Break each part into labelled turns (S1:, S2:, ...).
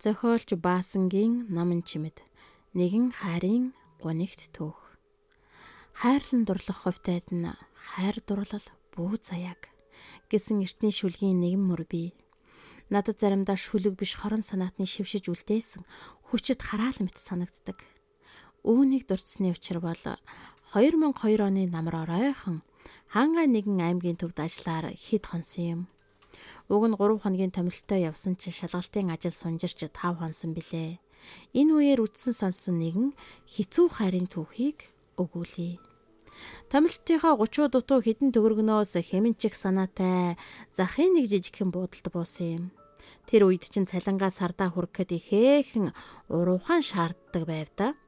S1: Зохиолч Баасангийн Номын чимэд нэгэн хайрын гунигт түүх. Хайрлан дурлах хувьтайд нь хайр дурлал бүү заяаг гэсэн эртний шүлгийн нэгэн мөр бий. Надад заримдаа шүлэг биш хорон санаатны шившиж үлдээсэн хүчит хараал мэт санагддаг. Үүнийг дурдсны учир бол 2002 оны намар оройхон хангай нэгэн аймгийн төвд ажиллаар хэд хонсон юм. Уг нь 3 хоногийн томилттой явсан чинь шалгалтын ажил сунжирч 5 хонсон билээ. Энэ үеэр үтсэн сонсон нэгэн хэцүү хайрын түүхийг өгүүлье. Томилтынхаа 30 дутуу хідэн төгөргнөөс хэмнчих санаатай захын нэг жижигхэн буудалд буусан юм. Тэр үед чинь цалингаа сардаа хүрэхэд ихээхэн уруухан шаарддаг байв да.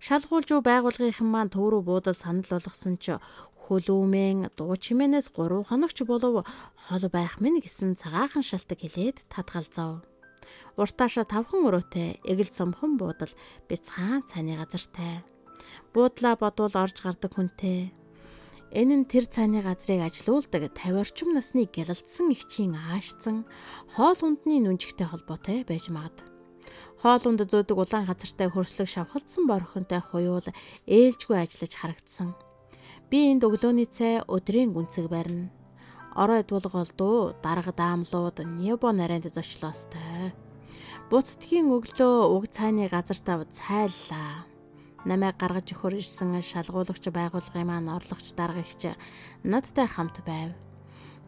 S1: Шалгуулж байгуулгын маань төв рүү буудал санал болгосон ч хөлөөмэн дуу чимээнээс 3 хоногч болов хол байх минь гэсэн цагаахан шалтак хэлээд татгалзав. Уртааша 5хан өрөөтэй эгэл цомхон буудал бяцхан цайны газартай. Буудлаа бодвол орж гардаг хүнтэй. Энэ нь тэр цайны газрыг ажилуулдаг 50 орчим насны гялалдсан эгчийн аашцсан хоол ундны нүнжигтэй холбоотой байж магад. Хоол унд зөөдөг улаан газартай хөрслөг шавхалдсан борхонтой хуйуул ээлжгүй ажиллаж харагдсан. Би энд өглөөний цай өдрийн гүнцэг барина. Орой дуулгалдуу дарга даамлууд небо нарайнд зочлоостой. Буцтгийн өглөө уг цайны газарт ав цайллаа. Намайг гаргаж өгөхөр ирсэн шалгуулагч байгуулгын маань орлогч даргагч надтай хамт байв.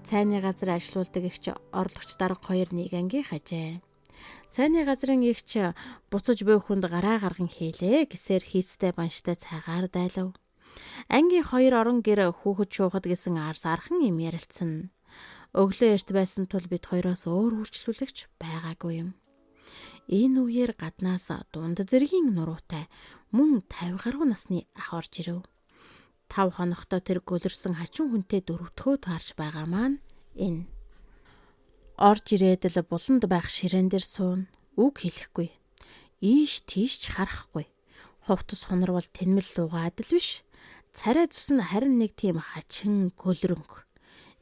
S1: Цайны газар ажилуулдаг эгч орлогч дарга хоёр нэг ангийн хажээ. Цайны газрын эгч буцаж буй хүнд гараа гарган хийлээ гэсээр хийцтэй банштай цайгаар дайлав. Ангийн 2 орон гэр хүүхэд шуухад гэсэн арс архан юм ярилцсан. Өглөө эрт байсан тул бид хоёроос өөр үйлчлүүлэгч байгаагүй юм. Энэ үеэр гаднаас дунд зэргийн нуруутай мөн 50 гаруй насны ах орж ирэв. 5 хоногтой тэр гөлөрсөн хачин хүнтэй дөрөвдөхөө таарч байгаа маань энэ. Орж ирээд л буланд байх ширээн дээр суун. Үг хэлэхгүй. Ийш тийш ч харахгүй. Хувцас хонорвол тэнмэл лугаад л биш. Царай зүс нь харин нэг тийм хачин гөлрөнг.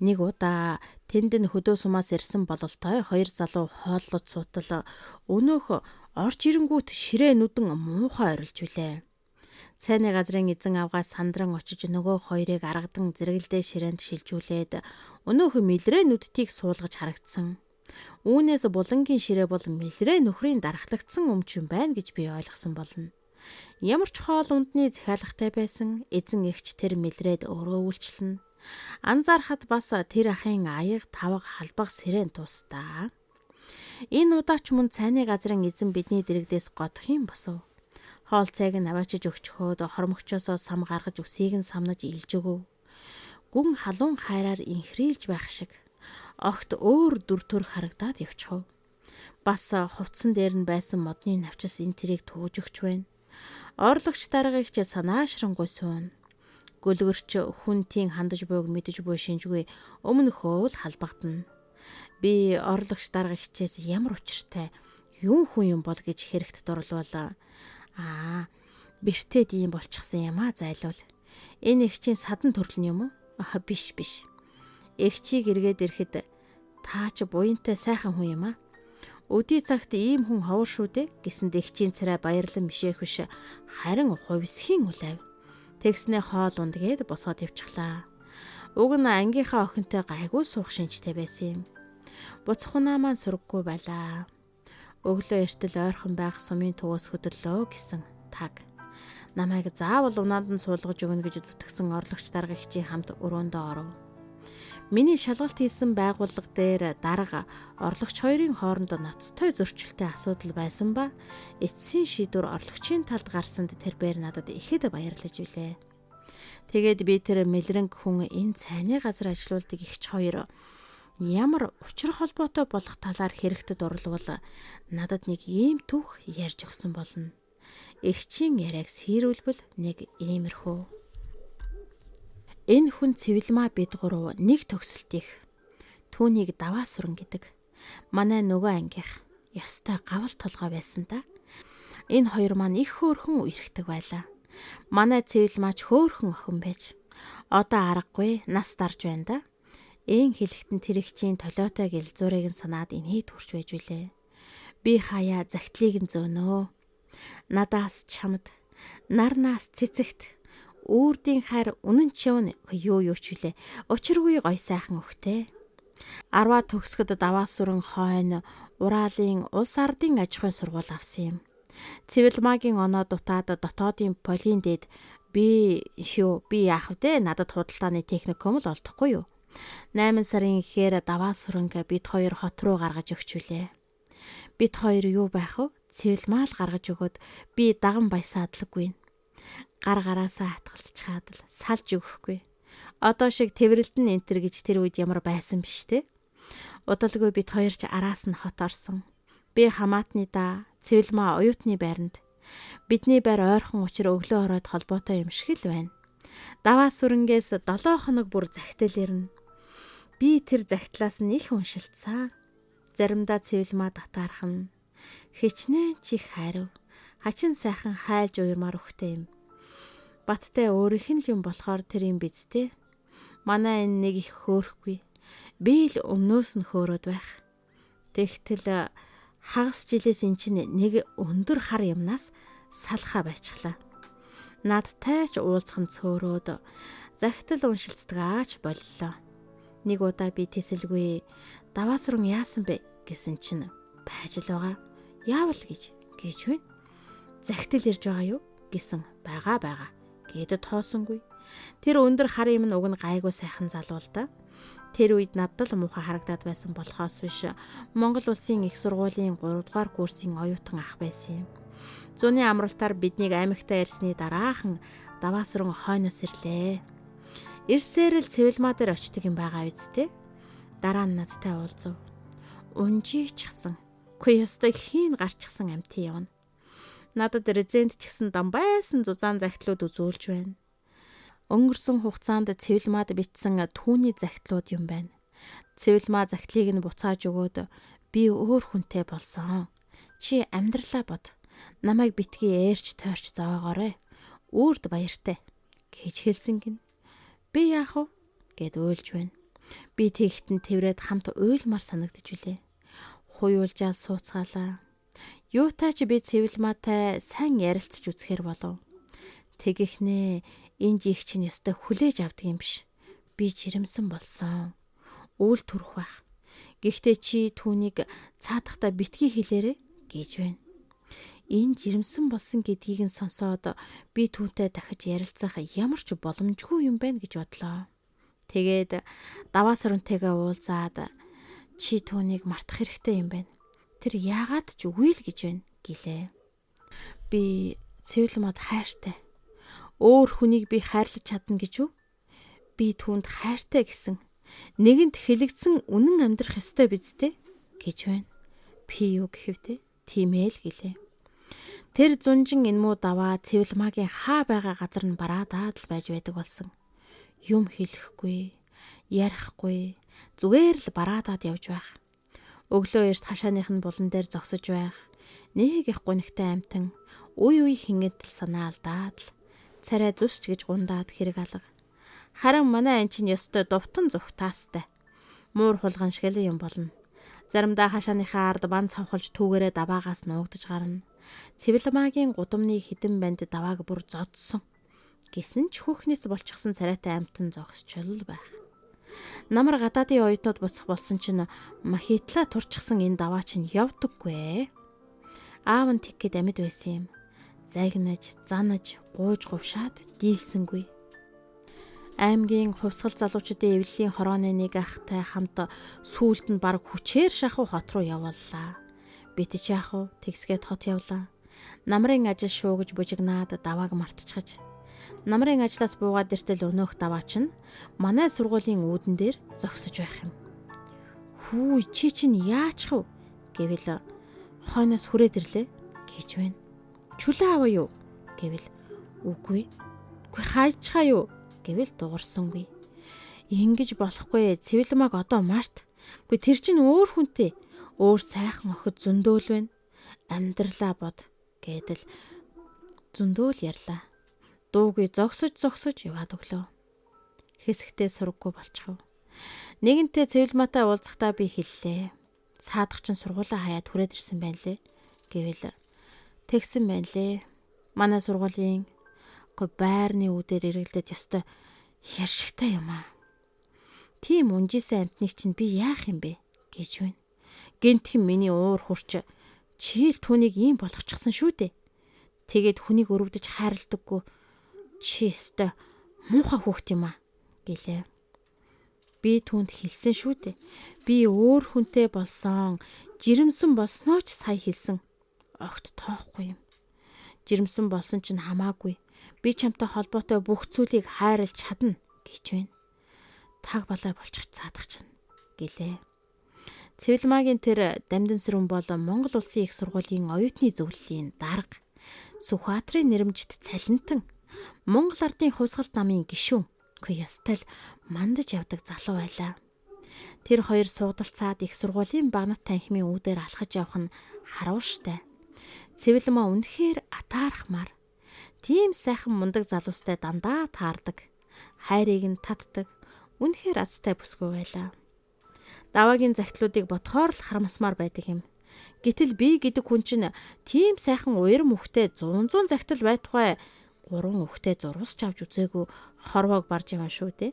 S1: Нэг удаа тэнд нь хөдөө сумаас ирсэн бололтой 2 залуу хооллож суутал өнөөх орж ирэнгүүт ширээ нүдэн муухай орилж билээ. Цайны газрын эзэн авгаа сандран очиж нөгөө хоёрыг аргадан зэрэгэлдээ ширээнд шилжүүлээд өнөөх мэлрээ нүдтийг суулгаж харагдсан. Үүнээс булангийн ширээ бол мэлрээ нөхрийн дарахлагдсан өмч юм байна гэж би ойлгосон болно. Ямар ч хоол ундны захиалгатай байсан эзэн эгч тэр мэлрээд өөрөө үйлчлэнэ. Анзаархад бас тэр ахын аяг тавга халбаг сэрэн тусдаа. Энэ удаач мөн цайны газрын эзэн бидний дэрэгдээс годох юм босов. Хоол цайг нь аваачиж өгчхөөд хормогчоосоо сам гаргаж үсийг нь самнаж илж өгөв. Гүн халуун хайраар инхрийлж байх шиг огт өөр дүр төр харагдаад явчихв. Бас хувцсан дээр нь байсан модны навчис энэ тэрийг төөж өгч байна. Орлогч даргагч санаашрангуй суун. Гөлгөрч хүнтийн хандаж буйг мэдэж буй шинжгүй өмнөхөө л халбагдана. Би орлогч даргагчээс ямар учиртай юун хүн юм бол гэж хэрэгт дурлуулаа. Бэртээд ийм болчихсон юм зайлуул. Энэ эгчийн садан төрөл нь юм уу? Биш. Эгчийг эргээд ирэхэд таа ч буянтай сайхан хүн юм аа. Өдий цагт ийм хүн ховор шүү дээ гэсэнд эгчийн царай баярлан бишээх биш харин хувьсхийн үлэв. Тэгснээ хоол ундгээд босоод явчихлаа. Уг нь ангийнхаа охинтой гайгүй суух шинжтэй байсан юм. Буцхунаа маань сурггүй байлаа. Өглөө эртэл ойрхон байх сумын төвөөс хөдөрлөө гэсэн таг. Намайг заавал унаанд нь суулгаж өгнө гэж зүтгэсэн орлогч даргагчийн хамт өрөөндөө оров. Миний шалгалт хийсэн байгууллага дээр дарга орлогч хоёрын хооронд ноцтой зөрчилтэй асуудал байсан ба эцсийн шийдвэр орлогчийн талд гарсанд тэр бээр надад ихэд баярлаж билээ. Тэгээд би тэр мэлрэнг хүн энэ цайны газар ажилуулдаг эгч хоёр ямар учир холбоотой болох талаар хэрэгтэд орлуулал надад нэг ийм түүх ярьж өгсөн болно. Эгчийн яриаг сэрүүлбэл нэг иймэрхүү. Энэ хүн цэвэлмаа бид гурав нэг төгсөлт их. Түүнийг даваа суран гэдэг. Манай нөгөө ангийнх ёстой гавал толгой байсан та. Энэ хоёр маань их хөөрхөн үерхдэг байлаа. Манай цэвэлмаач хөөрхөн охин байж. Одоо аргагүй нас дарж байна да. Ээн хэлэхтэн тэр эгчийн толиотой гэл зургийг нь санаад инээд хүрч байж билээ. Би хаяа загтлыг нь зөөнөө. Надаас чамд, нарнаас цэцэгт, үрдийн хайр үнэн чивн юу ч үлээ. Учиргүй гой сайхан өгтэй. Арваа төгсгөд даваа сүрэн хойно ураалын улс ардын аж ахуйн сургууль авсан юм. Цэвэлмаагийн оноо дутаад дотоодын полин дээд би яах вэ? Надад худалдааны техникум л олдохгүй юу? 8 сарын ихээр даваа сүрэнг бид хоёр хот руу гаргаж өгчүүлээ. Бид хоёр юу байх вэ? Цэвэлмаа л гаргаж өгөөд би даган баясаадлаггүй. Гар гараасаа хатгалцчаад л салж өгөхгүй. Одоо шиг тэрвэрлдэн энтер гэж тэр үед ямар байсан биш те. Удалгүй бид хоёр ч араас нь хот орсон. Би хамаатны Цэвэлмаа оюутны байранд. Бидний байр ойрхон учир өглөө ороод холбоотой юм шиг л байна. Даваа сүрэнгээс 7 хоног бүр захидал ирнэ. Би тэр захидлаас нь их уншилцсан. Заримдаа Цэвэлмаа татаархан. Хичнээн чих хайрав. Хачин сайхан хайлж уйрмаар өгтэй юм. Баттай өөрийнх нь юм болохоор тэр юм биз дээ. Манай энэ нэг их хөөрөхгүй. Би л өмнөөс нь хөөрөөд байх. Тэгтэл хагас жилээс эн чинь нэг өндөр хар юмнаас салхаа байцглаа. Надтай ч уулзах нь цөөрөөд захидал уншилцдагаач боллоо. Нэг удаа би тэсэлгүй даваасрын яасан бэ гэсэн чинь байж л байгаа. Яавал гэж байна. Захидал ирж байгаа юу гэсэн байгаа. Гэдэд хоосонгүй. Тэр өндөр хар юм нь уг нь гайгүй сайхан залуу л да. Тэр үед надад л муухай харагдаад байсан болохоос биш Монгол улсын их сургуулийн 3 дугаар курсын оюутан ах байсан юм. Зуны амралтаар биднийг аймагтаа ирсний дараахан даваасрын хойноос ирлээ. Ирсээр л Цэвэлмаа дээр очдөг юм байгаа үсттэй. Дараа нь надтай уулзав. Унжичихсан. Ёстой хийн гарчихсан амтын явна. Надад резент ч гэсэн дам байсан зузаан захидлууд үзүүлж байна. Өнгөрсөн хугацаанд Цэвэлмаад бичсэн түүний захидлууд юм байна. Цэвэлмаа захидлыг нь буцааж өгөөд би өөр хүнтэй болсон. Чи амьдралаа бод. Намайг битгий ээрч тойрч зоогоорой. Үрд баяртай гэж хэлсэн гин. Би яах вэ гэд уйлж байна. Би тэгтэн тэврээд хамт уйлмар санагдаж үлээ. Хуйуулжаал сууцгаалаа. Юутай ч би Цэвэлмаатай сайн ярилцаж үзэхэр болов. Тэгихнээ энэ жих чинь ёстой хүлээж авдаг юм биш. Би жирэмсэн болсон. Үйл төрөх байх. Гэхдээ чи түүнийг цаадахта битгий хэлээрэ гэж байна. Энэ жирэмсэн болсон гэдгийг нь сонсоод би түүнтэй дахиж ярилцах ямар ч боломжгүй юм байна гэж бодлоо. Тэгээд даваас оронтэйгээ уулзаад чи түүнийг мартах хэрэгтэй юм байна. Тэр яагаад ч үгүй л гэж байна гэлээ. Би Цэвэлмаад хайртай. Өөр хүнийг би хайрлаж чадна гэж үү? Би түүнд хайртай гэсэн. Нэгэнт хэлэгдсэн үнэн амьдрах ёстой биз дээ гэж байна. Би юу гэхвэ? Тийм ээ л гэлээ. Тэр зунжин энмүү даваа Цэвэлмаагийн хаа байгаа газар нь бараадаад л байж байдаг болсон. Юм хэлэхгүй, ярихгүй, зүгээр л бараадаад явж байх. Өглөө эрт хашааных нь булан дээр зогсож байх. Нэг их гунигтай амтан үе хингэдэл санаалдаад л царай зүсч гэж гундаад хэрэг алга. Харин манай эн чинь ёстой довтон зүхтаастай. Муур хулган шиг л юм болно. Заримдаа хашааныхаа ард бан цавхалж түүгээрээ даваагаас нуугдж гарна. Цэвэлмаагийн гудамны хідэн банд давааг бүр зодсон. Гэсэн ч хөөхнээс болчихсон царайтай амтан зогсчл байх. Намар гадаадын оюутнууд буцах болсон чинь махитла турчихсан энэ даваа чинь явдаггүй. Аав нь тэггээд амьд байсан юм. Загнаж, занаж, гууж говшаад дийлсэнгүй. Аймгийн хувьсгал залуучуудын эвлэлийн хорооны нэг ахтай хамт сүүлд нь баг хүчээр шахуу хот руу явууллаа. Битэж яах вэ? Тэгсгээд хот явлаа. Намрын ажил шуугаж бужигнаад давааг мартчихаж. Намрын ажлаас буугаад иртэл өнөөх даваа чинь манай сургуулийн үүдэн дээр зогсож байх юм. Хүү чи чинь яачих вэ гэвэл хойноос хүрээд ирлээ гэж байна. Чүлээ аваа юу гэвэл үгүй. Үгүй хайчхаа юу гэвэл дуурсангүй. Ингэж болохгүй. Цэвэлмааг одоо март. Үгүй тэр чинь өөр хүнтэй. Өөр сайхан охид зөндөөл байна. Амьдралаа бод гэдэл зөндөөл ярьлаа. Дуугүй зогсож яваад өглөө. Хэсэгтээ сургаггүй болчихов. Нэгэнтээ Цэвэлмаатай уулзахдаа би хэллээ. цаадах чинь сургуулаа хаяад хүрээд ирсэн байна лээ гэвэл тэгсэн байна лээ. Манай сургуулийн байрны үүдээр эргэлдээд ёстой яршигтай юм аа. Тийм унжисэн амтныг чинь би яах юм бэ гэж байна. Гэнтхэн миний уур хурч чи л түүнийг ийм болгочихсон шүү дээ. Тэгээд хүнийг өрөвдөж хайрладаггүй чи өстой муухай хүүхд юм аа гэлээ. Би түүнд хэлсэн шүү дээ. Би өөр хүнтэй болсон, жирэмсэн болсноо ч сая хэлсэн. Огт тоохгүй юм. Жирэмсэн болсон чинь хамаагүй. Би чамтай холбоотой бүх зүйлийг хайрлаж чадна гэж байна. Таг балай болчих цаадах чинь гэлээ. Цэвэлмаагийн тэр Дамдансүрэн бол Монгол Улсын их сургуулийн оюутны зөвлөлийн дарга, Сүхбаатарын нэрэмжит цалинтан, Монгол ардын хувьсгалт намын гишүүн ёстой л мандаж явдаг залуу байлаа. Тэр хоёр суудалцаад их сургуулийн багнат танхимын үүдээр алхаж явах нь харууштай. Цэвэлмаа үнэхээр атаархмаар. Тийм сайхан мундаг залуустай дандаа таардаг. Хайрыг нь татдаг. Үнэхээр азтай бүсгүй байлаа. Даваагийн загтлуудыг бодохоор л харамсмаар байдаг юм. Гэтэл би гэдэг хүн чинь тийм сайхан уяр мөхтэй 100 загтал байтугай 3 өвхтэй зурвасч авч үзээгүй хорвоог барж яваа шүү дээ.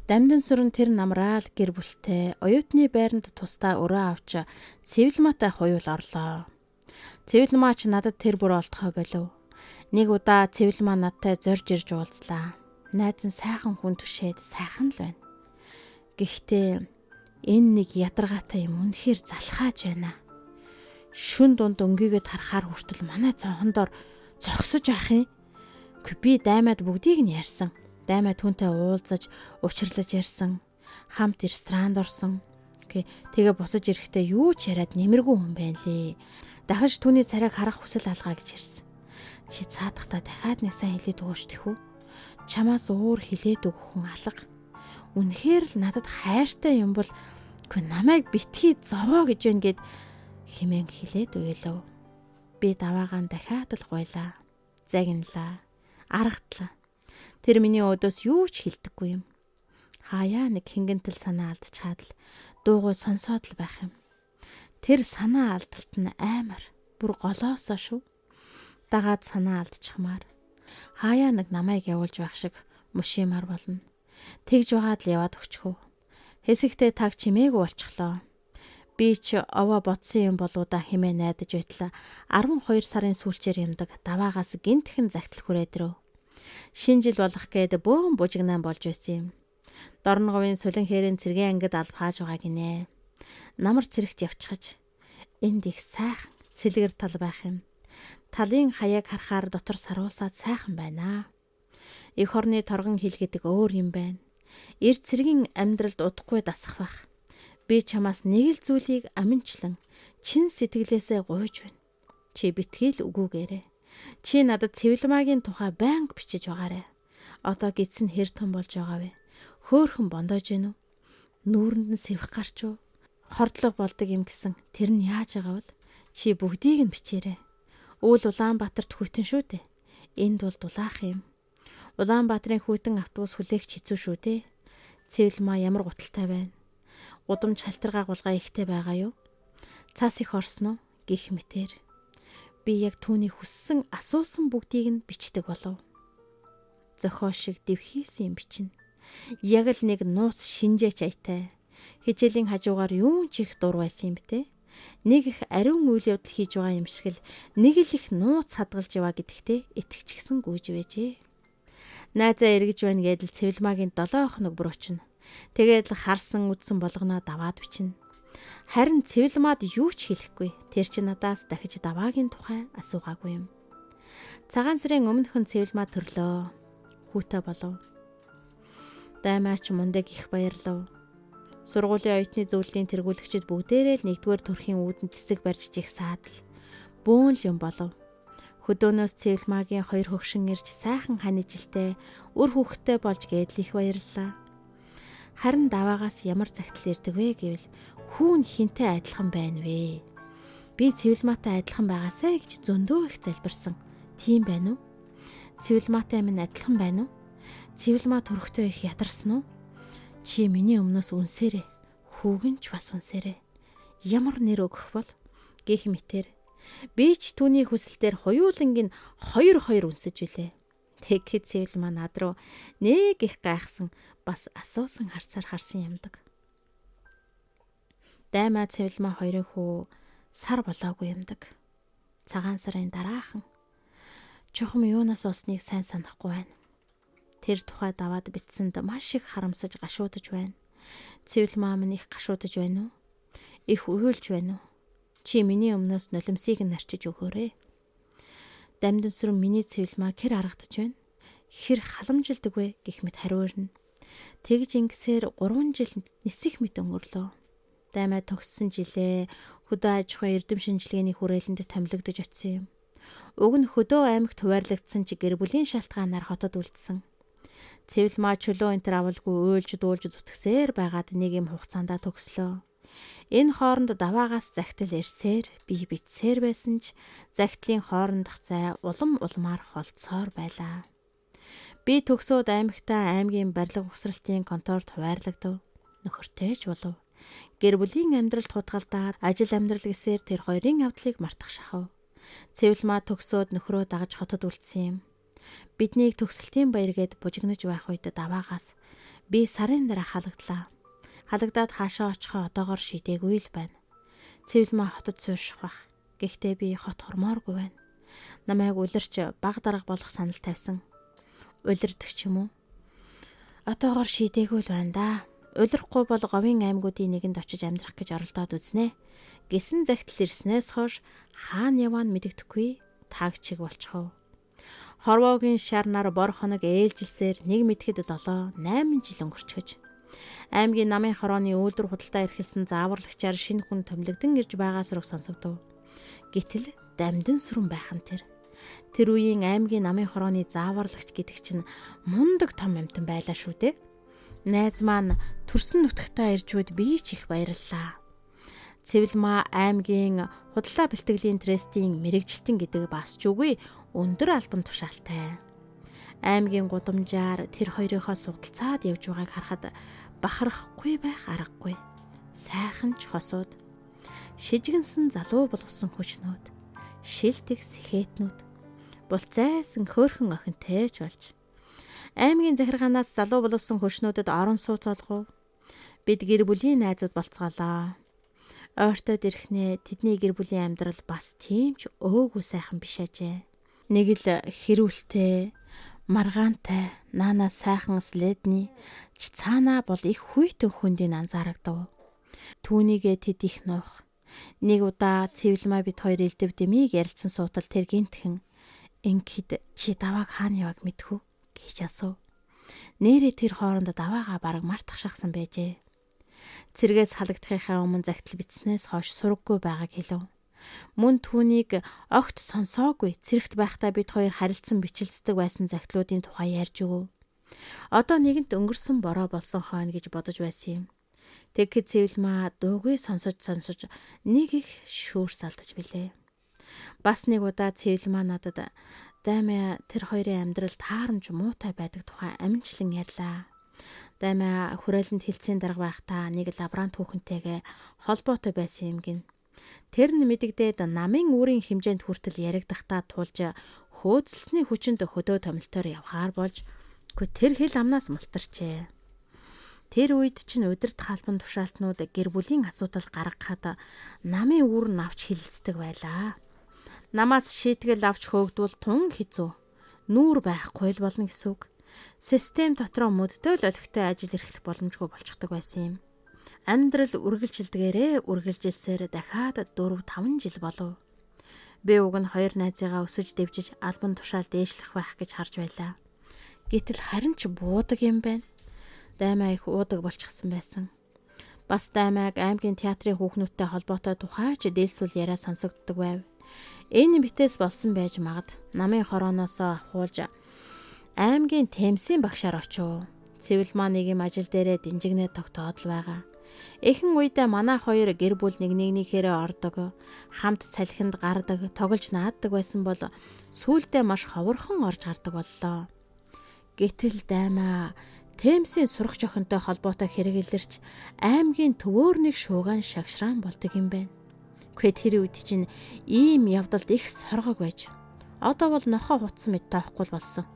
S1: Дамдансүрэн тэр намраал гэр бүлтэй оюутны байранд тусдаа өрөө авч Цэвэлмаатай хуйвал орлоо. Цэвэлмаа ч надад тэр бүр олдохой болов. Нэг удаа Цэвэлмаа надтай зорж ирж уулзлаа. Найз нь сайхан хүн түшээд сайхан л байна. Гэхдээ энэ нэг ядаргаатай юм үнэхээр залхааж байна. Шүн дунд өнгийгөө тарахаар хүртэл манай цонхондоор зогсож байх юм. Би даймаад бүгдийг нь ярьсан. Даймаа түүнтэй уулзаж, учирлаж ярьсан. Хамт ресторанд орсон. Тэгээ босож ирэхдээ юу ч яриад нэмэргүй хүн байна лээ. Дахиж түүний царайг харах хүсэл алгаа гэж ярьсан. Чи цаадахтаа дахиад нэг сайн хэлээд өгөөч тэхүү. Чамаас өөр хэлээд өгөх хүн алга. Үнэхээр л надад хайртай юм бол намайг битгий зовоо гэж байна гэд хэмээн хэлээд уйлав. Би даваагаан дахиад л гуйлаа. Загинлаа. Аргатлаа. Тэр миний өдөөс юу ч хэлдэггүй юм. Хаяа нэг хэнгэнтэл санаа алдчихад л дуугүй сонсоод л байх юм. Тэр санаа алдалт нь аймар. Бүр голоосоо шүү. Дагаад санаа алдчихмаар. Хаяа нэг намайг явуулж байх шиг мушимар болно. Тэгж байгаад л яваад өгчихөө. Хэсэгтээ таг чимээгүй болчихлоо. Би ч овоо ботсон юм болоо да хэмээн найдаж байтла 12 сарын сүүлчээр юмдаг даваагаас гинтхэн загтал хүрээдрөө. Шинэ жил болох гээд бөөн бужигнаан болж байсан юм. Дорноговын сулин хэрийн цэргийн ангид алба хааж байгаа гинэ. Намар цэрэгт явчихаж энд их сайхан цэлгэр тал байх юм. Талын хаяг харахаар дотор саруулсаад сайхан байна. Эх орны торгон хил гэдэг өөр юм байна. Эрд цэргийн амьдралд удахгүй дасах байх. Би чамаас нэг л зүйлийг аминчлан чин сэтгэлээсээ гуйж байна. Чи битгийл үгүйгээрээ. Чи надад Цэвэлмаагийн тухай байнга бичиж байгаарэ. Одоо гидс нь хэр том болж байгаа вэ? Хөөхөн бондоож гэнэ үү? Нүүрэнд нь сэвх гарч уу? Хордлого болдог юм гэсэн тэр нь яаж байгаа вэ? Чи бүгдийг нь бичээрэй. Өвөл Улаанбаатарт хүйтэн шүү дээ. Энд бол дулаах юм. Улаанбаатарын хүйтэн автобус хүлээгч хэцүү шүү дээ. Цэвэлмаа ямар гуталтай байна. Удамж халтаргаа гулгаа ихтэй байгаа юу? Цаас их орсон уу? Гэх мэтэр. Би яг түүний хүссэн асуусан бүгдийг нь бичдэг болов. Зохио шиг дэвхийсэн юм бичнэ. Яг л нэг нууц шинжээч аятай. Хичээлийн хажуугаар юун ч их дур байсан юм бэ? Нэг их ариун үйл явдал хийж байгаа юм шиг л нэг л их нууц хадгалж яваа гэдэгтээ итгэчихсэн гүйж байжээ. Найзаа эргэж байна гэдэл Цэвэлмаагийн 7 хоног бүр очино. Тэгээд л харсан үдсэн болгоноо даваад бичнэ. Харин Цэвэлмаад юу ч хэлэхгүй. Тэр чи надаас дахиж даваагийн тухай асуугаагүй юм. Цагаан сарын өмнөхөн Цэвэлмаа төрлөө. Хүүтэй болов. Даймаач мундаг их баярлав. Сургуулийн оюутны зөвлөлийн тэргүүлэгчид бүгдээрээ л 1-р төрхийн үүдэнд цэцэг барьж жигсаад л бөөн л юм болов. Хөдөөнөөс Цэвэлмаагийн 2 хөгшин ирж сайхан ханижилтэй үр хүүхдтэй болж гээд л их баярллаа. Харин даваагаас ямар загтал ирдэг вэ гэвэл хүүн хинтэй адилхан байна вэ? Би Цэвэлмаатай адилхан байгаасаа гэж зөндөө их залбирсан. Тийм байна уу? Цэвэлмаатай минь адилхан байна уу? Цэвэлмаа төрхтөө их ядарсан уу? Чи миний өмнөөс үнсээрээ, хүүгэн ч бас үнсээрээ. ямар нэр өгөх бол гэх мэтэр би ч түүний хүсэлтээр хоёуланг нь 2-2 үнсэж билээ. Тэгэхэд Цэвэл маа над руу нэг их гайхсан бас асуусан харсан юмдаг. Даймаа Цэвэл маа хоёрын хүү сар болоогүй юмдаг. Цагаан сарын дараахан чухам юунаас олсныг сайн санахгүй байна. Тэр тухайд аваад бичсэнд маш их харамсаж гашуудж байна. Цэвэл маа минь их гашуудж байна уу? Их уйлж байна уу? Чи миний өмнөөс нулимсыг нь арчиж өгөөрэй. Дамдын сүрэн миний Цэвэл маа хэр харагдаж байна? Хэр халамжилдаг вэ гэх мэт хариу ирнэ. Тэгж ингэсээр 3 жил нисэх мэт өнгөрлөө. Даймаа төгссөн жилээ хөдөө аж ахуйн эрдэм шинжилгээний хүрээлэнд томилогдож очив юм. Уг нь хөдөө аймагт хуваарлагдсан ч гэр бүлийн шалтгаанаар хотод үлдсэн. Цэвэл маа чөлөө энтер авалгүй уйлж дуулж зүтгэсээр байгаад нэг юм хугацаанд төгслөө. Энэ хооронд даваагаас захидал ирсээр би битсээр байсан ч захидлын хоорондох зай улмаар холцсоор байлаа. Би төгсөөд аймагтаа аймгийн барилга угсралтын конторт хуваарлагдав. Нөхөртэй ч болов. Гэр бүлийн амьдралд хутгалдаад ажил амьдрал гэсээр тэр хоёрын явдлыг мартах шахав. Цэвэл маа төгсөөд нөхрөө дагаж хотод үлдсэн юм. Биднийг төгсөлтийн баяр гээд бужигнаж байх үед даваагаас би сарын дараа халагдлаа. Халагдаад хаашаа очихоо одоогоор шийдээгүй л байна. Цэвэл маа хотод суурших бах. Гэхдээ би хот хормооргүй байна. Намайг улирч баг дарга болох санал тавьсан. Улирдаг ч юм уу? Одоогоор шийдээгүй л байна да. Улирахгүй бол говийн аймагуудын нэгэнд очиж амьдрах гэж оролдоод үзнэ. Гэсэн захидал ирснээс хойш хаана яваа нь мэдэгдэхгүй таагчиг болчихов. Хорвоогийн шарнаар бор хоног ээлжилсээр нэг мэтгэд 7-8 жил өнгөрчгөж. Аймгийн намын хорооны үйлдвэр худалдаа эрхэлсэн зааварлагчаар шинэ хүн томилогдсон ирж байгаа сураг сонсогдов. Гэтэл дамдын сүрэн байх нь тэр. Тэр үеийн аймгийн намын хорооны зааварлагч гэдэг чинь мундаг том амтан байлаа шүү дээ. Найз маань төрсөн нутагтаа иржүүд би ч их баярлалаа. Цэвэл маа аймгийн худлаа бэлтгэлийн трестийн мэрэгжилтэн гэдэг бас ч үгүй өндөр албан тушаалтай. Аймгийн гудамжаар тэр хоёрынхоо судалцаад явж байгааг харахад бахархгүй байх аргагүй. Сайхан ч хосууд, шижгэнсэн залуу боловсон хүчнүүд, шилдэг сэхэтнүүд, булцайсан хөөрхөн охинтой ч болж. Аймгийн захиргаанаас залуу боловсон хүчнүүдэд орон сууц олгов. Бид гэр бүлийн найзууд болцгоолоо. Ойртоод ирэхнээ тэдний гэр бүлийн амьдрал бас тийм ч өөгүй сайхан биш ажээ. Нэг л хэрүүлтэй, маргаантай, наана сайхан следний ч цаанаа бол их хүйтэн хүндийн анзаарагдав. Түүнийгээ тэд их нуух. Нэг удаа Цэвэл маа бид хоёр элдэв дэмийг ярилцсан суутал тэр гинтхэн ингээд чи давааг хаана явааг мэдхүү гэж асуув. Нээрээ тэр хооронд даваагаа бараг мартах шахсан байжээ. Цэргээс халагдахынхаа өмнө захидал бичснээс хойш сураггүй байгааг хэлв. Мөн түүнийг огт сонсоогүй цэрэгт байхдаа бид хоёр харилцсан бичилцдэг байсан захидлуудын тухай ярьж өгөв. Одоо нэгэнт өнгөрсөн бороо болсон хойно гэж бодож байсан юм. Тэгэхэд Цэвэл маа дуугүй сонсож нэг их шүүрс алдаж билээ. Бас нэг удаа Цэвэл маа надад Даймаа тэр хоёрын амьдрал таарамж муутай байдаг тухай аминчлан ярьлаа. Даймаа хүрээлэнд хилцээний дарга байхдаа нэг лаборант хүүхэнтэйгээ холбоотой байсан юм гин. Тэр нь мэдэгдээд намын үүрийн хэмжээнд хүртэл яригдахдаа тулж хөөцөлсөний хүчинд хөдөө томилтоор явхаар болж тэр хэл амнаас мултарчээ. Тэр үед чинь удирдах албан тушаалтнууд гэр бүлийн асуудал гаргахад намын үүр нь авч хилэлцдэг байлаа. Намаас шийтгэл авч хөөгдвөл тун хэцүү. Нүүр байхгүй л болно гэсэн үг. Систем дотроо мөддөл олигтой ажил эрхлэх боломжгүй болчихдог байсан юм. Амьдрал үргэлжилдгээрээ үргэлжилсээр дахиад 4-5 жил болов. Би уг нь хоёр найзыгаа өсөж дэвжиж албан тушаал дээшлэх байх гэж харж байлаа. Гэтэл харин ч буудаг юм байна. Даймаа их уудаг болчихсон байсан. Бас Даймааг аймгийн театрын хүүхнүүдтэй холбоотой тухайч дээлсүүл яриа сонсогддог байв. Энэ битээс болсон байж магад намын хорооноос ахуулж аймгийн темсийн багшаар очив. Цэвэл маа нэг юм ажил дээрээ динжигнээ тогтоод л байгаа. Эхэн үедээ манай хоёр гэр бүл нэгнийхээрээ ордог, хамт салхинд гардаг, тоглож нааддаг байсан бол сүүлдээ маш ховорхон орж гардаг боллоо. Гэтэл Даймаа Темсийн сурах жохонтой холбоотой хэрэглэрч аймгийн төвөөр нэг шуугаан шагшраан болдог юм байна. Гэхдээ тэр үед чинь ийм явдалд их соргог байж. Одоо бол нохоо хутсан мэт тоохгүй болсон.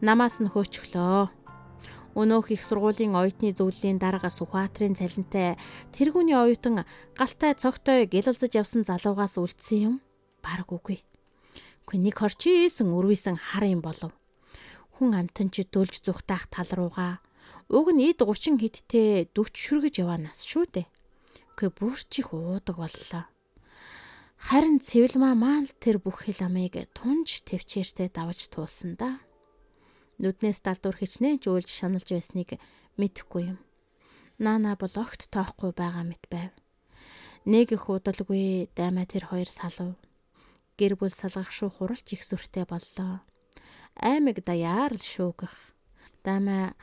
S1: Намаас нь хөөчглөө. Өнөөх их сургуулийн оюутны зөвлөлийн дарга Сүхбаатарын цалинтай тэргүүний оюутан галтай цогтой гэлэлзэж явсан залуугаас үлдсэн юм бараг үгүй. Гэхдээ нэг хорчийсэн өрвийсэн хар юм болов. Хүн амтан ч дөлж зүхтаах тал руугаа. Уг нь эд 30 хэдтэй 40 шүргэж яваанаас шүү дээ. Гэхдээ бүрчих уудаг боллоо. Харин Цэвэлмаа маань тэр бүх хэл амыг тунж төвчээртэй давж туулсан да. Нүднээс далдуур хичнээн жуулж шаналж байсныг мэдэхгүй юм. Наана бол огт тоохгүй байгаа мэт байв. Нэг их удалгүй даймаа тэр хоёр салав. Гэр бүл салгах шүү хуралч их сүртэй боллоо. Аймаг даяар л шүүгэх. Даймаа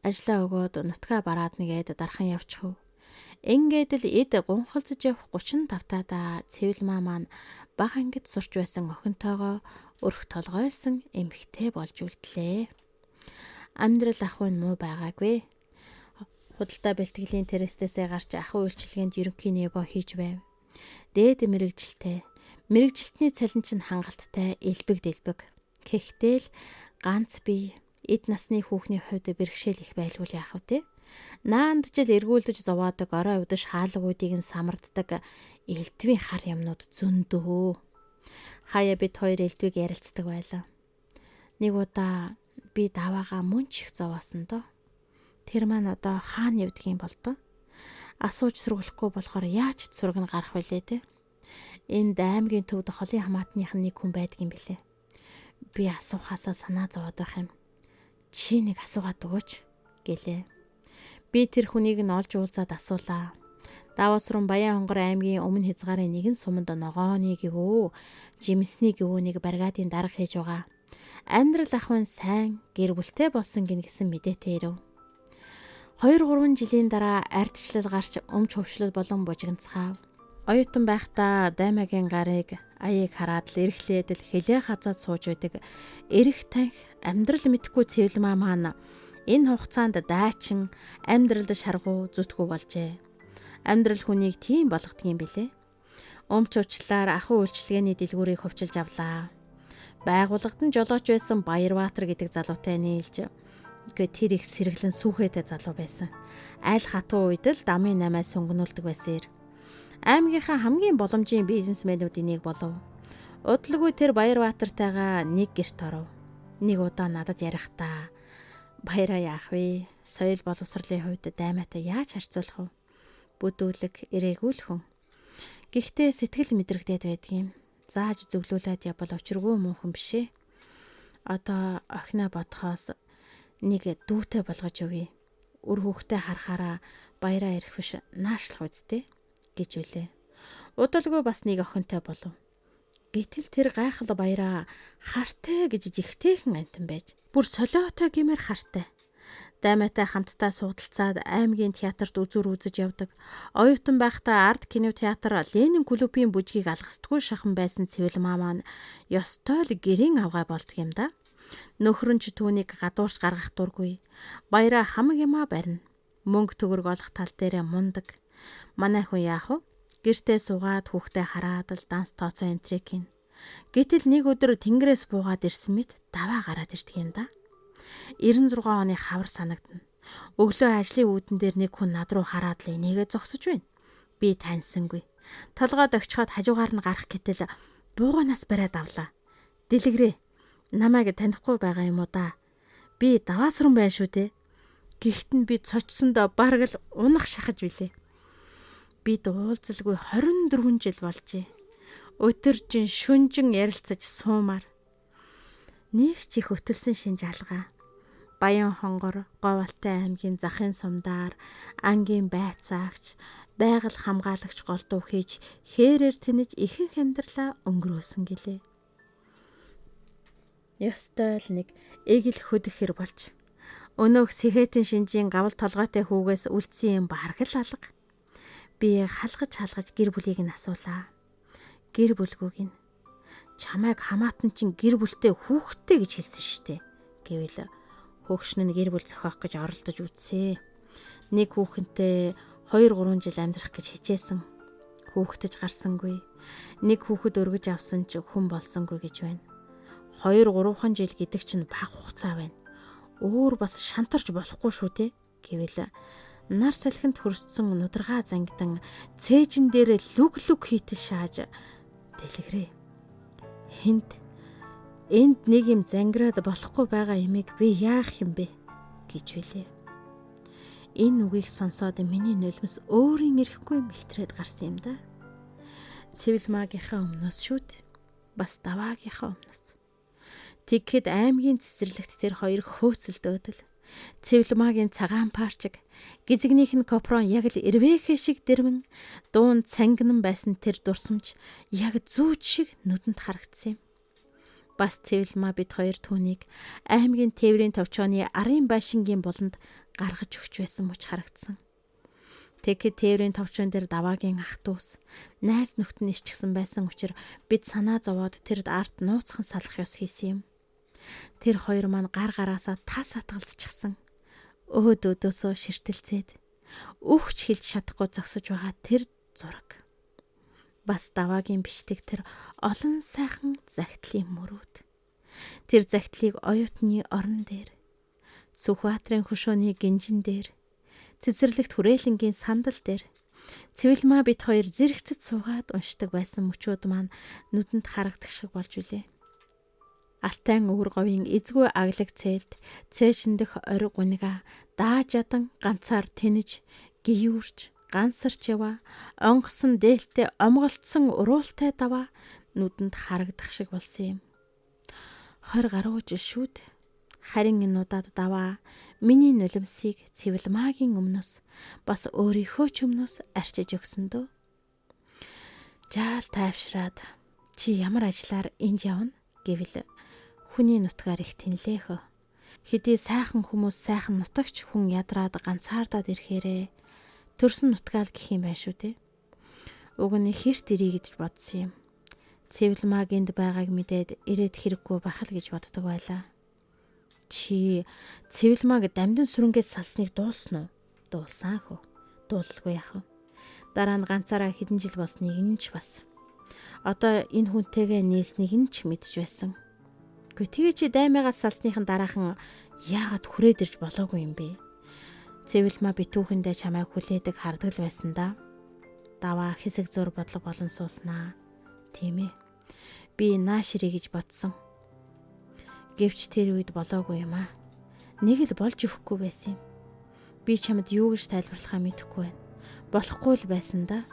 S1: ажлаа өгөөд нутгаа бараад нэгээд дархан явчихв. Ингээд л эд гунхалцж явах 35 таа Цэвэлмаа маань бага ангид сурч байсан охинтойгоо өрх толгойлсон эмэгтэй болж үлдлээ. Амьдрал ахуй нь муу байгаагүй. Худалдаа бэлтгэлийн тэрстээсээ гарч ахуй үйлчилгээнд ерөнхий небо хийж байв. Дээд мэрэгжилтэй. Мэрэгжилтний цалин чинь хангалттай элбэг дэлбэг. Гэхдээ л ганц би эд насны хүүхний хувьд бэрхшээл их байлгүй яах вэ? Наанд жил эргүүлдэж зовоодог орой удаж хаалгуудыг нь самарддаг элдвийн хар юмнууд зөндөө. Хаяа бид хоёр элдвийг ярилцдаг байлаа. Нэг удаа би даваагаа мөн ч их зовоосон доо. Тэр маань одоо хаана явдгийн бол доо? Асууж сургалахгүй болохоор яаж ч сураг нь гарах вүлээ те? Энд аймгийн төвд холын хамаатных нэг хүн байдгийн билээ. Би асуухаасаа санаа зовоод байх юм. Чи нэг асуугаад өгөөч гэлээ. Би тэр хүнийг нь олж уулзаад асуулаа. Даваасрын Баян хонгор аймгийн өмнө хязгаарын нэгэн суманд ногооны гэвөө, жимсний гэвөө нэг баригадын дарга хийж байгаа. Амьдрал ахуйн сайн гэр бүлтэй болсон гингсэн мэдээтэй ирэв. 2-3 жилийн дараа ардчлал гарч өмч хөвшлөл болон бужигнцгаав. Оюутан байхдаа даймагийн гарыг аяыг хараад л эрхлээд л хилээ хазаад сууж байдаг эрэх танх амьдрал мэдхгүй Цэвэлмаа маань энэ хугацаанд дайчин амьдралд шаргуу зүтгүү болжээ. Амьдрал хүнийг тийм болгодгийм билээ. Өмч уучлаар ахуй үйлчилгээний дэлгүүрийг хувьчилж авлаа. Байгууллагад нь жолооч байсан Баярбаатар гэдэг залуутай нийлж тэр их сэргэлэн сүхэтэй залуу байсан. Аль хатуу үед л дамын намаа сүнгнүүлдэг байсан. Аймгийнхаа хамгийн боломжийн бизнесмэнүүдийн нэг болов. Удалгүй тэр Баярбаатартайгаа нэг гэрт оров. Нэг удаа надад ярихдаа баяраа яах вэ? Соёл боловсролын хувьд даймаатай яаж харьцуулах вэ? Бүдүүлэг ирээгүй л хүн. Гэхдээ сэтгэл мэдрэгдээд байдгийн. Зааж зөвлүүлээд явбал учиргүй мөнхөн бишээ. Одоо охиноо бодхоос нэг дүүтэй болгож өгье. Үр хүүхдээ харахаараа баяраа ирэх биш наашлах үсттэй гэж үлээ. Удалгүй бас нэг охинтой болов. Гэтэл тэр гайхал баяраа хартай гэж жигтэйхэн амтан байж бүр солиотой гэмээр хартай. Даймаатай хамтдаа суудалцаад аймгийн театрт үзүр үзэж явдаг. Оюутан байхдаа арт кино театр Ленин клубын бүжгийг алгасдаггүй шахан байсан Цэвэлмаа маань ёстой л гэрийн авгай болдг юм да. Нөхөр нь ч түүнийг гадуурч гаргах дургүй. Баяраа хамаг юмаа барина. Мөнгө төгрөг олох тал дээр мундаг. Манай хүн яах вэ? Гэртээ суугаад хүүхдээ хараад л данс тооцоо энтрик ин. Гэтэл нэг өдөр тэнгэрээс буугаад ирсэн мэт даваа гараад ирдэг юм да. 96 оны хавар санагдана. Өглөө ажлын үүдэн дээр нэг хүн над руу хараад л энийгээ зогсож байна. Би таньсангүй. Толгойд өгчхөд хажуугаар нь гарах гэтэл бууганаас бариад авлаа. Дэлгэрээ. Намайг танихгүй байгаа юм уу да? Би даваасран байна шүү дээ. Гэхдээ би цочсондоо бараг л унах шахаж билээ. Бид уулзалгүй 24 жил болжээ. Өтөржин шүнжин ярилцаж суумаар. Нэг ч их өтөлсөн шинж алгаа. Баян хонгор, Говьалтай аймгийн захын сумдаар ангийн байцаагч, байгаль хамгаалагч голдуу хийж хээрээр тэнэж ихэнх амьдралаа өнгөрөөсөн гэлээ. Ёстой л нэг эгэл хөдөхөр болж өнөөх сэхэтэн шинжийн гавал толгойтой хүүгээс үлдсэн юм бараг л алга. Би халгаж гэр бүлийг нь асуулаа. Гэр бүлгүйг нь чамайг хамаатан чин гэр бүлтэй хүүхдтэй гэж хэлсэн штэ гэвэл хөгшин нь гэр бүл зохиох гэж оролдож үзсэн. Нэг хүүхэнтэй 2-3 жил амьдрах гэж хичээсэн. Хүүхдэж гарсангүй. Нэг хүүхэд өргөж авсан ч хүн болсонгүй гэж байна. 2-3 жил гэдэг чинь бага хугацаа байна. Өөр бас шантарч болохгүй шүү дээ гэвэл нар салхинд хөрссөн нударгаа зангидан цээжин дээр лүг хийтэл шааж дэлгэрээ. Энд нэг юм зангираад болохгүй байгаа юмыг би яах юм бэ гэж билээ. Энэ үгийг сонсоод миний нулимс өөрийн ирэхгүй мэлтрээд гарсан юм да. Цэвэлмаагийнхаа өмнөөс шүү дээ. Бас даваагийнхаа өмнөөс. Тэгэхэд аймгийн цэцэрлэгт тэр хоёр хөөцөлдөөдөл. Цэвэлмаагийн цагаан парчиг, гизэгнийх нь копрон яг л эрвэхэ шиг дэрмэн, дуун цангинан байсан тэр дурсамж яг зүүж шиг нүдэнд харагдсан юм. Бас цэвэлмаа бид хоёр түүнийг аймгийн тээврийн товчооны арын байшингийн буланд гаргаж өгч байсан мөч харагдсан. Тэгэхэд тээврийн товчоон дээр даваагийн ах дүүс, найз нөхд нь ичгсэн байсан учраас бид санаа зовоод тэрд арт нууцхан салах ёс хийсэн юм. Тэр хоёр маань гар гараасаа тас атгалзчихсан. Өөдөөсөө ширтэлцээд үхч хэлж чадахгүй зогсож байгаа тэр зураг. Бас даваагийн бичдэг тэр олон сайхан захидлын мөрөөд. Тэр захидлыг оюутны орон дээр, Сүхбаатарын хөшөөний гинжин дээр, цэцэрлэгт хүрээлэнгийн сандал дээр Цэвэлмаа бид хоёр зэрэгцэд суугаад уншдаг байсан мөчүүд маань нүдэнд харагдах шиг болж үлээ. Алтайн өвөр говийн эзгүй аглаг цээлд цээшиндэх ориг гунига дааж ядан ганцаар тэнэж гиюурч гансарч яваа онгосон дээлтэй омголцсон уруултай даваа нүдэнд харагдах шиг болсон юм. 20 гаруй жил шүүд. Харин энэ удаад даваа миний нулимсыг Цэвэлмаагийн өмнөөс бас өөрийнхөө ч өмнөөс арчиж өгсөн дөө. Жаал тайвшраад чи ямар ажиллаар энд явна гэвэл хүний нутгаар их тэнлээх. Хэдий сайхан хүмүүс сайхан нутагч хүн ядраад ганцаардаад ирэхээрээ төрсөн нутгаал гэх юм байна шүү дээ. Уг нь хэрт ирий гэж бодсон юм. Цэвэлмаагинд байгааг мэдээд ирээд хэрэггүй байх л гэж боддог байлаа. Чи Цэвэлмааг дамжин сүрэнгээд салсныг дуулсан уу? Дуулсан хөө. Дуулалгүй яах вэ? Дараа нь ганцаараа хэдэн жил болсныг нь ч бас. Одоо энэ хүнтэйгээ нийлснийг нь ч мэдж байсан. Тэгээ чи даймыгаа салсныхан дараахан яагаад хүрээд ирж болоогүй юм бэ? Цэвэлмаа битүүхэндээ чамайг хүлээдэг хардаг л байсан да. Даваа хэсэг зур бодлого болон сууснаа. Тийм ээ. Би нааширий гэж бодсон. Гэвч тэр үед болоогүй юм аа. Нэг л болж өгөхгүй байсан юм. Би чамд юу гэж тайлбарлахаа мэдэхгүй байна. Болохгүй л байсан да.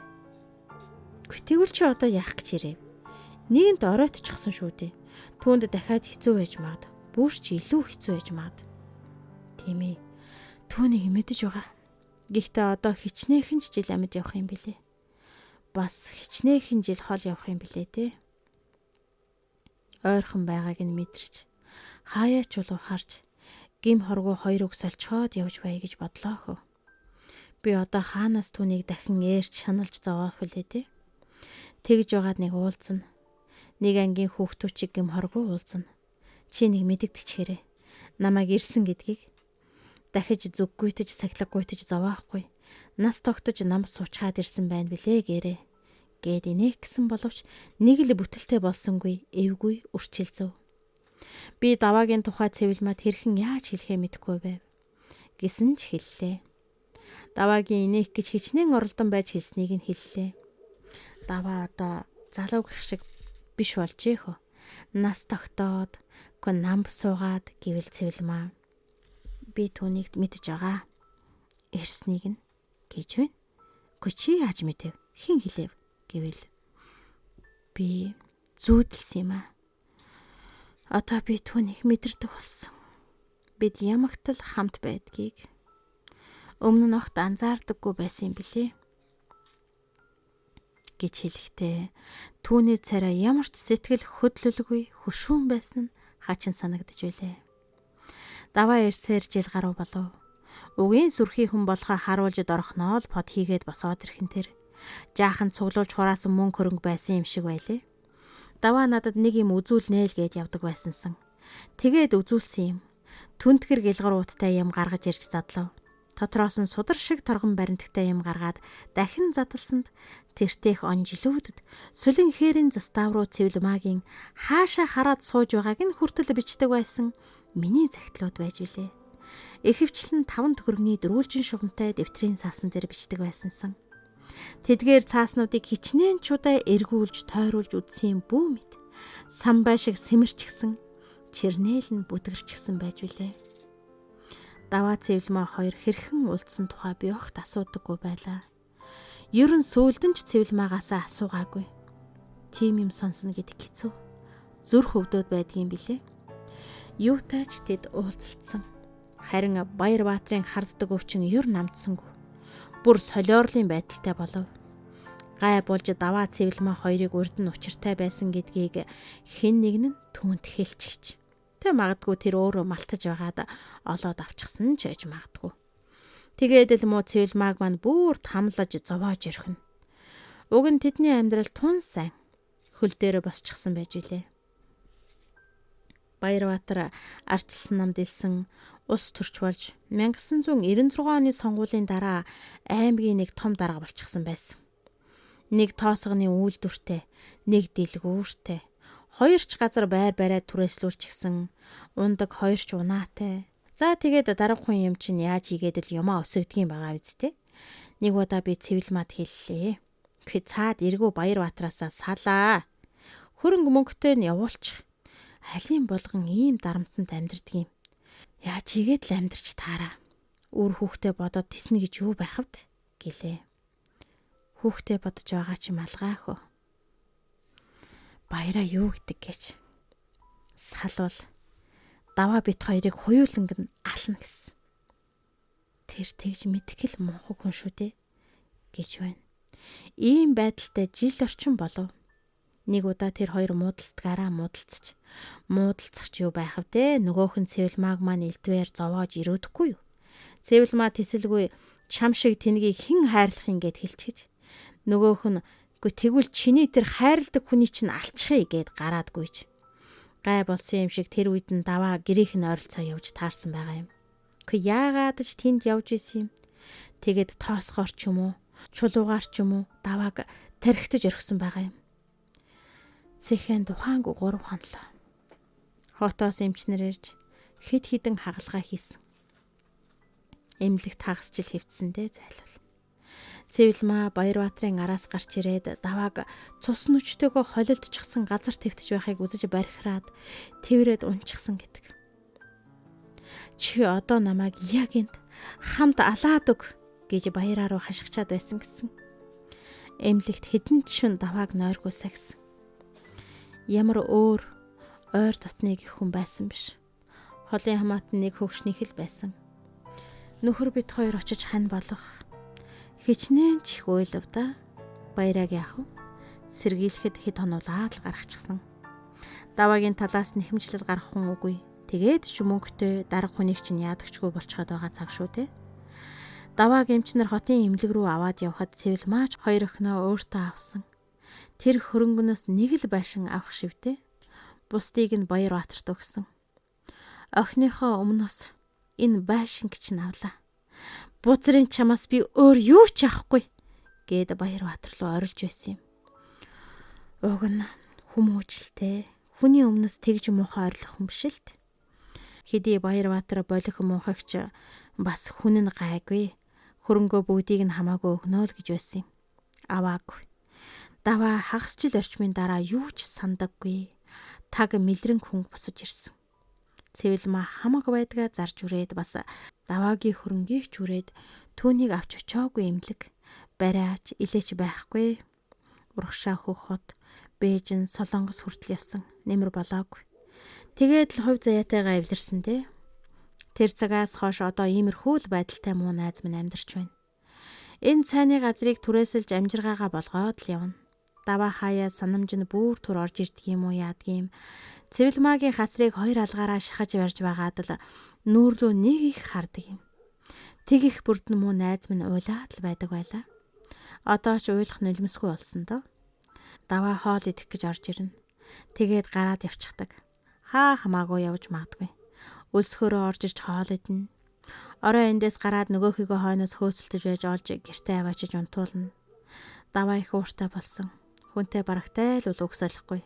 S1: Тэгвэл чи одоо яах гэж ирээ? Нийгэнт оройтчихсан шүү дээ. Түүнд дахиад хэцүү байж маад. Бүр ч илүү хэцүү байж маад. Тийм ээ. Түүнийг мэдэж байгаа. Гэхдээ одоо хичнээн ч жил амьд явах юм билээ. Бас хичнээн жил хол явах юм билээ дээ. Ойрхон байгааг нь мэдэрч хаяач улуу харж гим хоргоо хоёр үг соличхоод явж бай гэж бодлоо хөө. Би одоо хаанаас түүнийг дахин ээрч шаналж зовоох вүлээ дээ. Тэгж байгаад нэг уулзна. Нэг ангийн хүүхдүүчиг гим хоргоо уулзна. Чи нэг мэдэгдэчихээрээ намайг ирсэн гэдгийг дахиж зүггүйтэж сахилгагүйтэж зовоохгүй. Нас тогтож нам суучгаад ирсэн байна билээ гэрээ. Гээд инех гисэн боловч нэг л бүтэлтэй болсонгүй эвгүй үрчилзөв. Би даваагийн тухай Цэвэлмаад хэрхэн яаж хэлэхээ мэдэхгүй байв. Гисэн ч хэллээ. Даваагийн инех гэж хичнээн оролдон байж хэлснийг нь хэллээ. Даваа одоо залуу гэх шиг биш болжээ хөө. Нас тогтоод нам суугаад гэвэл Цэвэлмаа. Би түүнийг мэдж байгаа. Ирснийг нь гэж байна. Гү чи яаж мэдэв? Хэн хэлэв? Гэвэл би зүүдэлсэн юм аа. Одоо би түүнийг мэдэрдэг болсон. Бид ямагтал хамт байдгийг өмнө нь огт анзаардаггүй байсан юм билээ гэж хэлэхдээ түүний царай ямар ч сэтгэл хөдлөлгүй хөшүүн байсан нь хачин санагдж байлаа. Даваа ирсээр жил гаруй болов. Угийн сүрхий хүн болохоо харуулж дорхноо л под хийгээд босоод ирхэн тэр жаахан цуглуулж хураасан мөнгө хөрөнгө байсан юм шиг байлээ. Даваа надад нэг юм үзүүлнэ л гээд явдаг байсансан. Тэгээд үзүүлсэн юм. Түнтгэр гэлгууруудтай юм гаргаж ирж задлав. Дотроос нь судар шиг торгон баримттай юм гаргаад дахин задлсанд тэртех он жилүүдэд сүлэн хээрийн застав руу Цэвэлмаагийн хаашаа хараад сууж байгааг нь хүртэл бичдэг байсан миний захидлууд байж билээ. Ихэвчлэн 5 төгрөгийн дөрвөлжин шугамтай дэвтрийн цаасан дээр бичдэг байсансан. Тэдгээр цааснуудыг хичнээн чудаа эргүүлж тойруулж үдсэн бүү мэд. Самбай шиг сэмэрчгсэн, чирнээл нь бүдгэрчгсэн байж билээ. Даваа Цэвэлмаа хоёр хэрхэн үлдсэн тухай би огт асуудаггүй байлаа. Ер нь сүүлдэн ч Цэвэлмаагаас асуугаагүй. Тим юм сонсно гэдэг хэцүү. Зүр хөвдөөд байдгийн билээ. Юутай ч тэд уулзалтсан. Харин Баярбаатрын харддаг өвчин ер намдсангүй. Бүр солиорлын байдалтай болов. Гай болж даваа Цэвэлмаа хоёрыг урд нь учиртай байсан гэдгийг хэн нэг нь түүнд хэлчихэж. Тэ магадгүй тэр өөрөө малтаж байгаад олоод авчихсан ч гэж магадгүй. Тэгээд л муу Цэвэлмааг маань бүр тамлаж зовоож ирхэн. Уг нь тэдний амьдрал тун сайн хөл дээр босчихсан байж билээ. Баярбаатар арчилсан намд илсэн ус төрч болж 1996 оны сонгуулийн дараа аймгийн нэг том дарга болчихсон байсан. Нэг тоосгоны үйлдвэртэй, нэг дэлгүүртэй, хоёр ч газар байр бариад түрээслүүлчихсэн, ундаг хоёр ч унаатай. За тэгээд дарга хүн юм чинь яаж хийгээд л юмаа өсөгдгийн байгаа биз дээ. Нэг удаа би Цэвэлмаад хэллээ. Гэхдээ цаад эргүү Баярбаатараасаа салаа. Хөрөнгө мөнгөтэй нь явуулчих. Алин болгон ийм дарамтанд амьдрдаг юм. Яаж хийгээд л амьдрч таараа. Үр хүүхдээ бодоод тэснэ гэж юу байх вэ гэлээ. Хүүхдээ бодож байгаа ч юм алгаа хөө. Баяраа юу гэдэг гэж. Салвал даваа бит хоёрыг хуйланг нь ална гэсэн. Тэр тэгж мэдгэл мунхаг хүн шүү дээ гэж байна. Ийм байдалтай жил орчим болов. Нэг удаа тэр хоёр муудалцдгаараа муудалцаж. Муудалцах ч юу байх вэ? Нөгөөх нь Цэвэлмааг маань элдвээр зовоож ирөөдөхгүй юу? Цэвэлмаа тэсэлгүй чам шиг тэнгийг хэн хайрлах юм гэд хэлчихэж. Нөгөөх нь үгүй тэгвэл чиний тэр хайрладаг хүний чинь алчихъя гэд гараад гүйж. Гай болсон юм шиг тэр үед нь даваа гэрийнх нь ойролцоо явж таарсан байгаа юм. Үгүй яагаад ч тэнд явж исэн юм? Тэгэд тоосгоор ч юм уу, чулуугаар ч юм уу давааг тархитаж орхисон байгаа юм. Сэхэн тухаангүй 3 хонлоо. Хотоос эмчнэр ирж хэд хідэн хагалгаа хийсэн. Эмнэлэгт хагасжил хэвтсэндээ зайлвал. Цэвэлмаа Баярбаатрын араас гарч ирээд давааг цус нүчтэйгөө холилдчихсан газар твтж байхыг үзэж барихраад тэрвэрэд унчихсан гэдэг. Чи одоо намайг яг энд хамт алаад өг гэж баяраа руу хашгичаад байсан гэсэн. Эмнэлэгт хэдэн шин давааг нойргүй сагсан. Ямар өөр ойр дотны гэх хүн байсан биш. Холын хамаатан нэг хөгшнийх л байсан. Нөхөр бит хоёр очиж хань болох. Хичнээн ч их уйлав да. Баяраг яах вэ? Сэргийлэхэд хэд хонуулаад л гаргачихсан. Даваагийн талаас нэхэмжлэл гарах хүн үгүй. Тэгээд ч мөнгөтэй дарга хүнийг чинь яадагчгүй болчиход байгаа цаг шүү дээ. Давааг эмчнэр хотын эмнэлэг рүү аваад явхад Цэвэлмаач хоёр охиноо өөртөө авсан. Тэр хөрөнгөнөөс нэг л байшин авах шивдээ. Бусдыг нь Баярбаатарт өгсөн. Охиныхоо өмнөөс энэ байшинг чинь авлаа. Бузрын чамаас би өөр юу ч авахгүй гэд Баярбаатар руу орилж байсан юм. Уг нь хүмүүжлтэй хүний өмнөөс тэгж муухай орилох юм биш л дээ. Хэдий Баярбаатар болох муухайч бас хүн нь гайгүй. Хөрөнгөө бүгдийг нь хамаагүй өгнө л гэж байсан юм. Аваагүй. Даваа хагасжил орчмын дараа юу ч сандаггүй. Таг мэлрэн хөнгө босож ирсэн. Цэвэлмаа хамаг байдгаа зарж үрээд бас даваагийн хөрөнгийг ч үрээд түүнийг авч очоогүй эмнэлэг. Бариач илээч байхгүй. Урагшаа хөх хот Бээжин Солонгос хүртэл явсан. Нэмэр болоогүй. Тэгээд л хувь заяатайгаа эвлэрсэн дээ. Тэр цагаас хойш одоо иймэрхүү л байдалтай муу найз минь амьдарч байна. Энэ цайны газрыг түрээсэлж амжиргаагаа болгоод л явна. Даваа хаяа санамж нь бүр түр орж ирдэг юм уу яадгийм. Цэвэлмаагийн хацрыг хоёр алгаараа шахаж барьж байгаад л нүүрлүү нэг их хардаг юм. Тэг их бүрдэн муу найз минь уйлаад л байдаг байлаа. Одоо ч уйлах нөлмөсгүй болсон доо. Даваа хоол идэх гэж орж ирнэ. Тэгээд гараад явчихдаг. Хамаагүй явж магадгүй. Өлсгөрөө орж иж хоол идэнэ. Орой эндээс гараад нөгөөхийгөө хойноос хөөцөлдөж байж олж гэртээ аваачиж унтуулна. Даваа их ууртай болсон. Хүнтэй барагтай л үл өгсөөлөхгүй.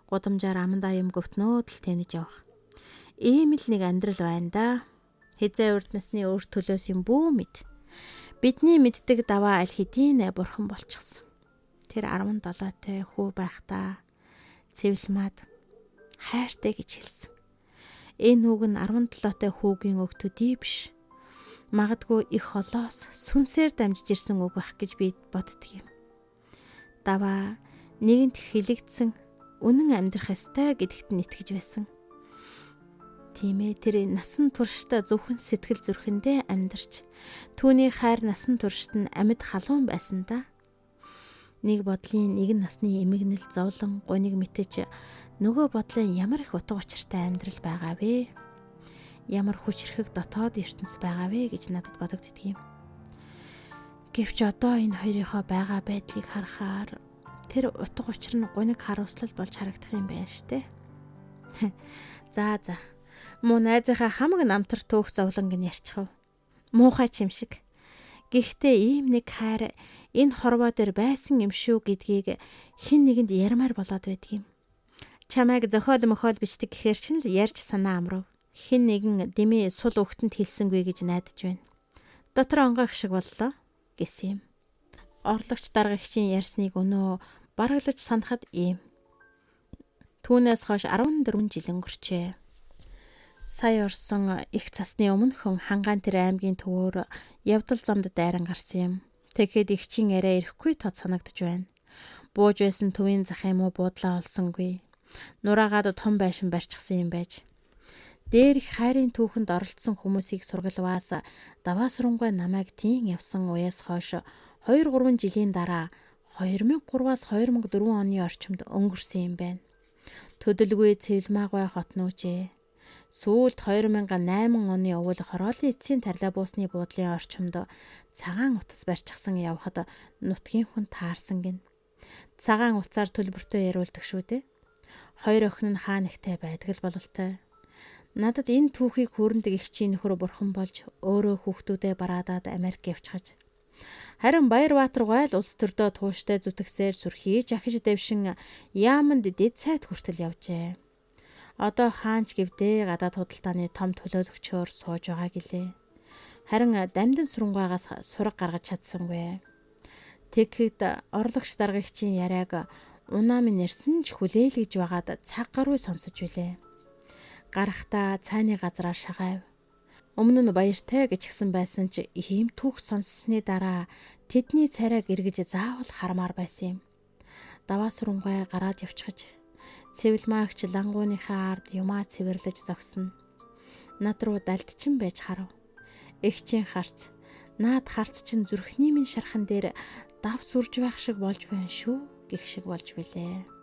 S1: Гудамжаар амандаа юм гөвтнөөд л тэнэж явах. Ийм л нэг амьдрал байна да. Хизээ урд насны өөр төлөөс юм бүү мэд. Бидний мэддэг даваа аль хэдийн бурхан болчихсон. Тэр 17-той хүү байхдаа цэвэлмаад хайртай гэж хэлсэн. Энэ үг нь 17-той хүүгийн үг төдий биш. Магадгүй их холоос сүнсээр дамжиж ирсэн үг байх гэж би боддөг юм. Даваа нэгэнт хилэгдсэн үнэн амьдрах ёстой гэдэгт нь итгэж байсан. Тийм ээ, тэр насан туршдаа зөвхөн сэтгэл зүрхэндээ амьдарч түүний хайр насан туршид нь амьд халуун байсан да. Нэг бодлын нэгэн насны эмгэнэл зовлон гуниг мэтэж нөгөө бодлын ямар их утга учиртай амьдрал байгаа вэ? Ямар хүчрхэг дотоод ертөнц байгаа вэ гэж надад бодогддөг юм. Гэвч одоо энэ хоёрынхоо байгаа байдлыг харахаар тэр утга учир нь гуниг харуулслал болж харагдах юм байна штэ. За. Муу найзынхаа хамаг намтар төөх зовлонг нь ярьчихв. Муухай ч юм шиг. Гэхдээ ийм нэг хайр энэ хорвоо дээр байсан юм шүү гэдгийг хэн нэгэнд ярмаар болоод байдаг юм. Чамайг зохиол мохиол бичдэг гэхээр чинь л ярьж санаа амрав. Хэн нэгэн дэмий сул өгтөнд хэлсэнгүй гэж найдаж байна. Дотор онгойх шиг боллоо гэсэн юм. Орлогч даргагчийн ярьсныг өнөө бараглаж санахад ийм. Түүнээс хойш 14 жил өнгөрчээ. Сая орсон их цасны өмнөхөн хангаан тэр аймгийн төвөөр явдал замд дайран гарсан юм. Тэгэхэд игчийн яриа ирэхгүй тод санагдж байна. Бууж байсан төвийн зах юм уу буудлаа олсонгүй. Нураагаад том байшин барьчихсан юм байж. Дээр их хайрын түүхэнд оролцсон хүмүүсийг сургалваас даваа сурангүй намайг тийм явсан уяас хойш 2-3 жилийн дараа 2003-аас 2004 оны орчимд өнгөрсөн юм байна. Төдөлгүй цэвэлмаагүй хот нүүжээ. Сүүлд 2008 оны өвөл хороолын эцсийн тарлаа буусны буудлын орчимд цагаан утас барьчихсан явхад нутгийн хүн таарсан гин. Цагаан утсаар төлбөртөө яриулдаг шүү дээ. Хоёр охин нь хаа нэгтэй байдаг л бололтой. Надад энэ түүхийг хүрэндэг ихчийн нөхөр бурхан болж өөрөө хүүхдүүдээ бараадаад Америк явчихаж. Харин Баярбаатар гойл улс төрдөө тууштай зүтгсээр сүрхий жахиж дэвшин яаманд дэд сайд хүртэл явжээ. Одоо хаанч гэвдээ гадаад худалдааны том төлөөлөгчөөр сууж байгаа гэлээ. Харин дамдын сурангаагаас сураг гаргаж чадсангүй. Тэгэхэд орлогч даргагчийн яриаг унаа минь нэрсэн ч хүлээлгэж байгаад цаг гаруй сонсож билээ. Гарахтаа цайны газраар шагайв. Өмнө нь баяртай гэж гисэн байсан ч ийм түүх сонссны дараа тэдний царайг эргэж заавал хармаар байсан юм. Даваа сурангаа гараад явчихаж цэвэлмаагч лангууныхаа ард юмаа цэвэрлэж зогсно. Над руу далдчин байж харав. Эгчийн харц. Наад харц чинь зүрхний минь шархан дээр дав сүрж байх шиг болж байна шүү гэх шиг болж билээ.